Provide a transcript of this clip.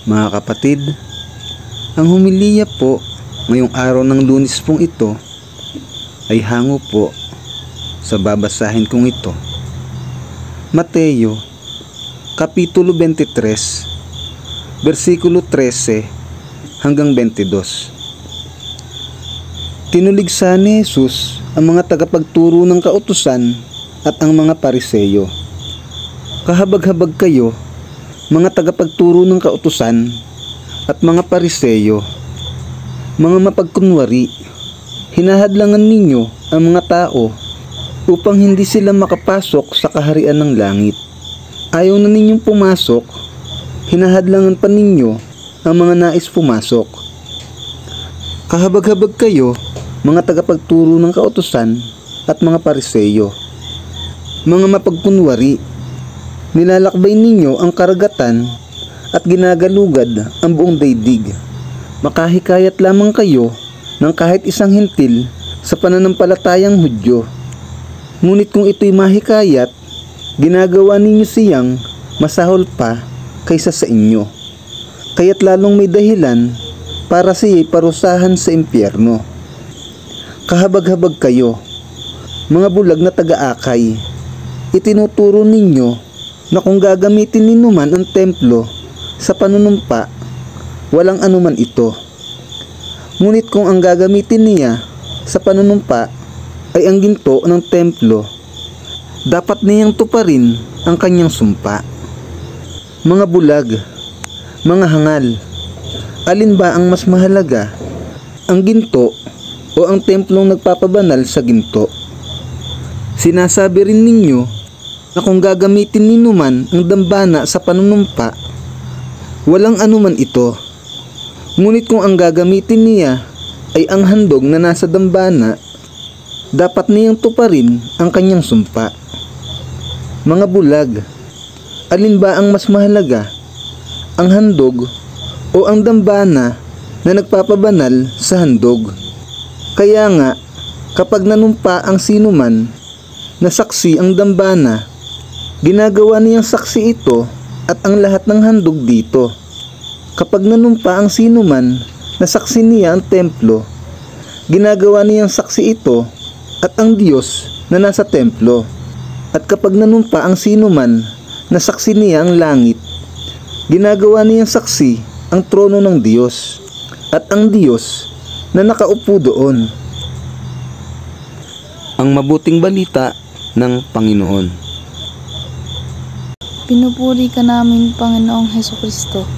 Mga kapatid, ang humiliya po ngayong araw ng Lunes pong ito ay hango po sa babasahin kong ito. Mateo, Kapitulo 23, versikulo 13 hanggang 22. Tinuligsa ni Jesus ang mga tagapagturo ng kautusan at ang mga Pariseyo. Kahabag-habag kayo, mga tagapagturo ng kautusan at mga Pariseyo, mga mapagkunwari, hinahadlangan ninyo ang mga tao upang hindi sila makapasok sa kaharian ng langit. Ayaw na ninyong pumasok, hinahadlangan pa ninyo ang mga nais pumasok. Kahabag-habag kayo, mga tagapagturo ng kautusan at mga Pariseyo, mga mapagkunwari, nilalakbay ninyo ang karagatan at ginagalugad ang buong daigdig. Makahikayat lamang kayo ng kahit isang hintil sa pananampalatayang Hudyo. Ngunit kung ito'y mahikayat, ginagawa ninyo siyang masahol pa kaysa sa inyo. Kaya't lalong may dahilan para siya'y parusahan sa impyerno. Kahabag-habag kayo, mga bulag na taga-akay, itinuturo ninyo na kung gagamitin ninyo man ang templo sa panunumpa, walang anuman ito. Ngunit kung ang gagamitin niya sa panunumpa ay ang ginto ng templo, dapat niyang tuparin ang kanyang sumpa. Mga bulag, mga hangal, alin ba ang mas mahalaga, ang ginto o ang templong nagpapabanal sa ginto? Sinasabi rin ninyo na kung gagamitin ninyo man ang dambana sa panunumpa, walang anuman ito. Ngunit kung ang gagamitin niya ay ang handog na nasa dambana, dapat niyang tuparin ang kanyang sumpa. Mga bulag, alin ba ang mas mahalaga, ang handog o ang dambana na nagpapabanal sa handog? Kaya nga, kapag nanumpa ang sinuman na saksi ang dambana, ginagawa niyang saksi ito at ang lahat ng handog dito. Kapag nanumpa ang sinuman na saksi niya ang templo, ginagawa niyang saksi ito at ang Diyos na nasa templo. At kapag nanumpa ang sinuman na saksi niya ang langit, ginagawa niyang saksi ang trono ng Diyos at ang Diyos na nakaupo doon. Ang mabuting balita ng Panginoon. Pinupuri ka namin, Panginoong Hesukristo.